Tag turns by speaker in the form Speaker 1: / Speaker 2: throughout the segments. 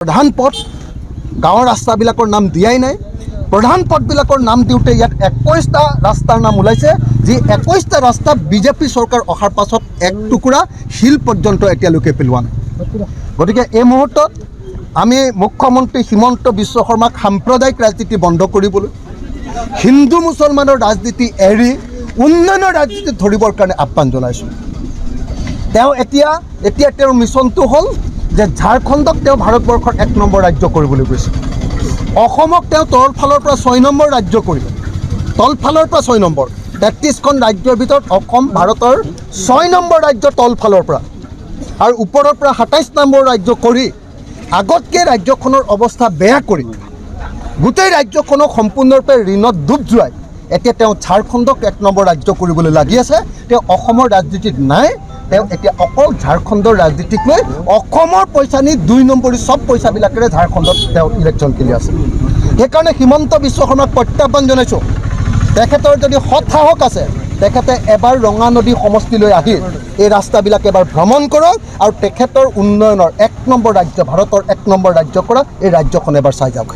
Speaker 1: প্ৰধান পথ গাঁৱৰ ৰাস্তাবিলাকৰ নাম দিয়াই নাই। প্ৰধান পথবিলাকৰ নাম দিওঁতে ইয়াত 21টা ৰাস্তাৰ নাম ওলাইছে, যি 21টা ৰাস্তা বিজেপি চৰকাৰ অহাৰ পাছত এক টুকুৰা শিল পৰ্যন্ত এতিয়ালৈকে পেলোৱা নাই। গতিকে এই মুহূৰ্তত আমি মুখ্যমন্ত্ৰী হিমন্ত বিশ্ব শৰ্মাক সাম্প্ৰদায়িক ৰাজনীতি বন্ধ কৰিবলৈ, হিন্দু মুছলমানৰ ৰাজনীতি এৰি উন্নয়নৰ ৰাজনীতিত ধৰিবৰ কাৰণে আহ্বান জনাইছোঁ। তেওঁ এতিয়া তেওঁৰ মিছনটো হ'ল যে ঝাৰখণ্ডক তেওঁ ভাৰতবৰ্ষৰ 1 নম্বৰ ৰাজ্য কৰিবলৈ গৈছে। অসমক তেওঁ তলফালৰ পৰা 6 নম্বৰ ৰাজ্য কৰিব। তলফালৰ পৰা 6 নম্বৰ, 33খন ৰাজ্যৰ ভিতৰত অসম ভাৰতৰ 6 নম্বৰ ৰাজ্য তলফালৰ পৰা, আৰু ওপৰৰ পৰা 27 নম্বৰ ৰাজ্য কৰি আগতকৈ ৰাজ্যখনৰ অৱস্থা বেয়া কৰি গোটেই ৰাজ্যখনক সম্পূৰ্ণৰূপে ঋণত ডুব যোৱাই এতিয়া তেওঁ ঝাৰখণ্ডক 1 নম্বৰ ৰাজ্য কৰিবলৈ লাগি আছে। তেওঁ অসমৰ ৰাজনীতিত নাই, তেওঁ এতিয়া অকল ঝাৰখণ্ডৰ ৰাজনীতিক লৈ অসমৰ পইচা নি 2 নম্বৰী চব পইচাবিলাকেৰে ঝাৰখণ্ডত তেওঁ ইলেকশ্যন খেলি আছে। সেইকাৰণে হিমন্ত বিশ্ব শৰ্মাক প্ৰত্যাহ্বান জনাইছোঁ, তেখেতৰ যদি সৎ সাহস আছে তেখেতে এবাৰ ৰঙা নদী সমষ্টিলৈ আহি এই ৰাস্তাবিলাক এবাৰ ভ্ৰমণ কৰক আৰু তেখেতৰ উন্নয়নৰ 1 নম্বৰ ৰাজ্য, ভাৰতৰ 1 নম্বৰ ৰাজ্য কৰা এই ৰাজ্যখন এবাৰ চাই যাওক।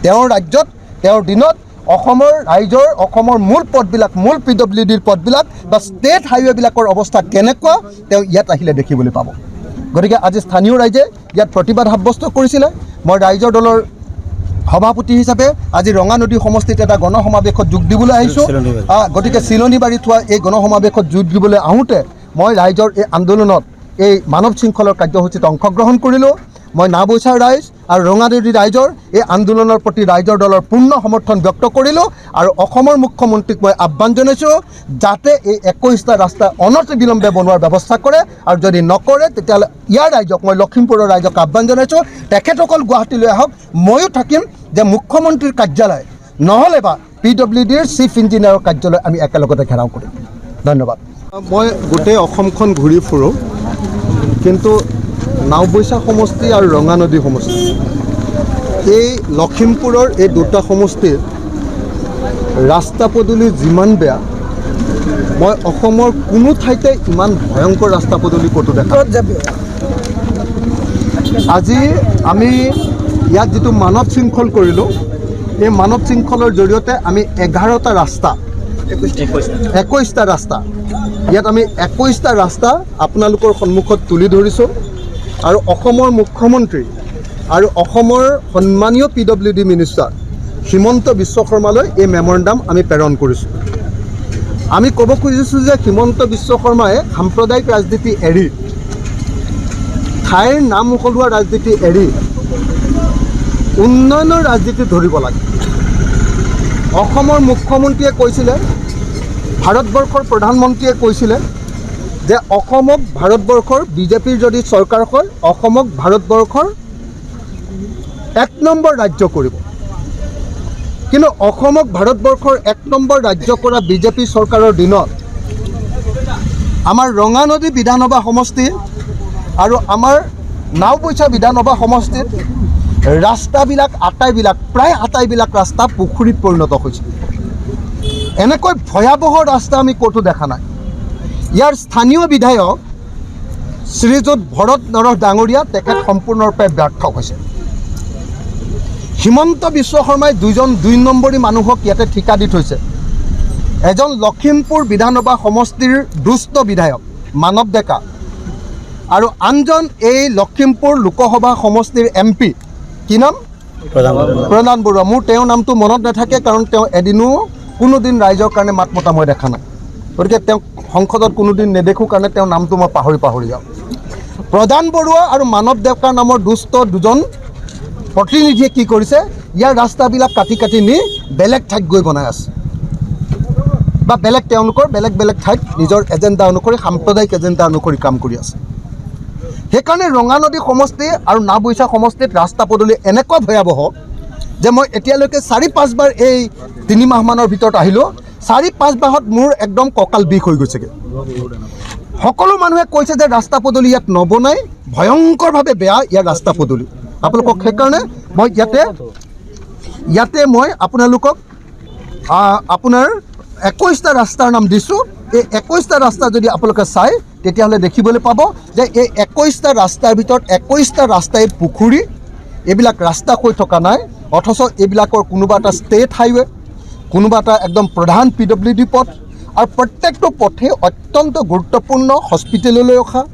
Speaker 1: তেওঁৰ ৰাজ্যত তেওঁৰ দিনত অসমৰ ৰাইজৰ অসমৰ মূল পথবিলাক, মূল PWDৰ পথবিলাক বা ষ্টেট হাইৱেবিলাকৰ অৱস্থা কেনেকুৱা তেওঁ ইয়াত আহিলে দেখিবলৈ পাব। গতিকে আজি স্থানীয় ৰাইজে ইয়াত প্ৰতিবাদ সাব্যস্ত কৰিছিলে। মই ৰাইজৰ দলৰ সভাপতি হিচাপে আজি ৰঙা নদী সমষ্টিত এটা গণসমাৱেশত যোগ দিবলৈ আহিছোঁ। গতিকে চিলনীবাৰীত হোৱা এই গণসমাৱেশত যোগ দিবলৈ আহোঁতে মই ৰাইজৰ এই আন্দোলনত, এই মানৱ শৃংখলৰ কাৰ্যসূচীত অংশগ্ৰহণ কৰিলোঁ। মই নাওবৈচাৰ ৰাইজ আৰু ৰঙানদী ৰাইজৰ এই আন্দোলনৰ প্ৰতি ৰাইজৰ দলৰ পূৰ্ণ সমৰ্থন ব্যক্ত কৰিলোঁ আৰু অসমৰ মুখ্যমন্ত্ৰীক মই আহ্বান জনাইছোঁ যাতে এই 21টা ৰাস্তা অনতিবিলম্বে বনোৱাৰ ব্যৱস্থা কৰে, আৰু যদি নকৰে তেতিয়াহ'লে ইয়াৰ ৰাইজক, মই লখিমপুৰৰ ৰাইজক আহ্বান জনাইছোঁ তেখেতসকল গুৱাহাটীলৈ আহক, ময়ো থাকিম, যে মুখ্যমন্ত্ৰীৰ কাৰ্যালয় নহ'লে বা PWDৰ চিফ ইঞ্জিনিয়াৰৰ কাৰ্যালয় আমি একেলগতে ঘেৰাও কৰিম। ধন্যবাদ। মই গোটেই অসমখন ঘূৰি ফুৰোঁ, কিন্তু নাওবৈচা সমষ্টি আৰু ৰঙা নদী সমষ্টি, এই লখিমপুৰৰ এই দুটা সমষ্টিৰ ৰাস্তা পদূলি যিমান বেয়া, মই অসমৰ কোনো ঠাইতে ইমান ভয়ংকৰ ৰাস্তা পদূলি ক'তো দেখা নাই। আজি আমি ইয়াত যিটো মানৱ শৃংখল কৰিলোঁ, এই মানৱ শৃংখলৰ জৰিয়তে আমি 11টা ৰাস্তা, 21টা ৰাস্তা, ইয়াত আমি 21টা ৰাস্তা আপোনালোকৰ সন্মুখত তুলি ধৰিছোঁ আৰু অসমৰ মুখ্যমন্ত্ৰী আৰু অসমৰ সন্মানীয় PWD মিনিষ্টাৰ হিমন্ত বিশ্ব শৰ্মালৈ এই মেমৰেণ্ডাম আমি প্ৰেৰণ কৰিছোঁ। আমি ক'ব খুজিছোঁ যে হিমন্ত বিশ্ব শৰ্মাই সাম্প্ৰদায়িক ৰাজনীতি এৰি, ঠাইৰ নাম সলোৱা ৰাজনীতি এৰি উন্নয়নৰ ৰাজনীতি ধৰিব লাগে। অসমৰ মুখ্যমন্ত্ৰীয়ে কৈছিলে, ভাৰতবৰ্ষৰ প্ৰধানমন্ত্ৰীয়ে কৈছিলে যে অসমক ভাৰতবৰ্ষৰ বিজেপিৰ যদি চৰকাৰ হয় অসমক ভাৰতবৰ্ষৰ 1 নম্বৰ ৰাজ্য কৰিব। কিন্তু অসমক ভাৰতবৰ্ষৰ 1 নম্বৰ ৰাজ্য কৰা বিজেপি চৰকাৰৰ দিনত আমাৰ ৰঙা নদী বিধানসভা সমষ্টি আৰু আমাৰ নাওবৈচা বিধানসভা সমষ্টিত ৰাস্তাবিলাক প্ৰায় আটাইবিলাক ৰাস্তা পুখুৰীত পৰিণত হৈছে। এনেকৈ ভয়াৱহ ৰাস্তা আমি ক'তো দেখা নাই। ইয়াৰ স্থানীয় বিধায়ক শ্ৰীযুত ভৰত নৰহ ডাঙৰীয়া তেখেত সম্পূৰ্ণৰূপে ব্যৰ্থ হৈছে। হিমন্ত বিশ্ব শৰ্মাই 2 নম্বৰী মানুহক ইয়াতে ঠিকা দি থৈছে। এজন লখিমপুৰ বিধানসভা সমষ্টিৰ দুষ্ট বিধায়ক মানৱ ডেকা আৰু আনজন এই লখিমপুৰ লোকসভা সমষ্টিৰ MP, কি নাম? প্ৰধান বৰুৱা। মোৰ তেওঁৰ নামটো মনত নাথাকে, কাৰণ তেওঁ এদিনো কোনোদিন ৰাইজৰ কাৰণে মাত মতা মই দেখা নাই। গতিকে তেওঁক সংসদত কোনোদিন নেদেখোঁ কাৰণে তেওঁৰ নামটো মই পাহৰি যাওঁ। প্ৰধান বৰুৱা আৰু মানৱ ডেকা নামৰ দুষ্ট দুজন প্ৰতিনিধিয়ে কি কৰিছে, ইয়াৰ ৰাস্তাবিলাক কাটি নি বেলেগ ঠাইত গৈ বনাই আছে, বা তেওঁলোকৰ বেলেগ ঠাইত নিজৰ এজেণ্ডা অনুসৰি, সাম্প্ৰদায়িক এজেণ্ডা অনুসৰি কাম কৰি আছে। সেইকাৰণে ৰঙা নদী সমষ্টি আৰু নাওবৈচা সমষ্টিত ৰাস্তা পদূলি এনেকুৱা ভয়াৱহ যে মই এতিয়ালৈকে 4-5 বাৰ এই 3 মাহমানৰ ভিতৰত আহিলোঁ। 4-5 মাহত মোৰ একদম কঁকাল বিষ হৈ গৈছেগৈ। সকলো মানুহে কৈছে যে ৰাস্তা পদূলি ইয়াত নবনাই, ভয়ংকৰভাৱে বেয়া ইয়াৰ ৰাস্তা পদূলি। আপোনালোকক সেইকাৰণে মই ইয়াতে মই আপোনালোকক আপোনাৰ 21টা ৰাস্তাৰ নাম দিছোঁ। এই 21টা ৰাস্তা যদি আপোনালোকে চায় তেতিয়াহ'লে দেখিবলৈ পাব যে এই 21টা ৰাস্তাৰ ভিতৰত 21টা ৰাস্তাই পুখুৰী এইবিলাক ৰাস্তা হৈ থকা নাই, অথচ এইবিলাকৰ কোনোবা এটা ষ্টেট হাইৱে, কোনোবা এটা একদম প্ৰধান PWD পথ আৰু প্ৰত্যেকটো পথে অত্যন্ত গুৰুত্বপূৰ্ণ হস্পিটেললৈ অহা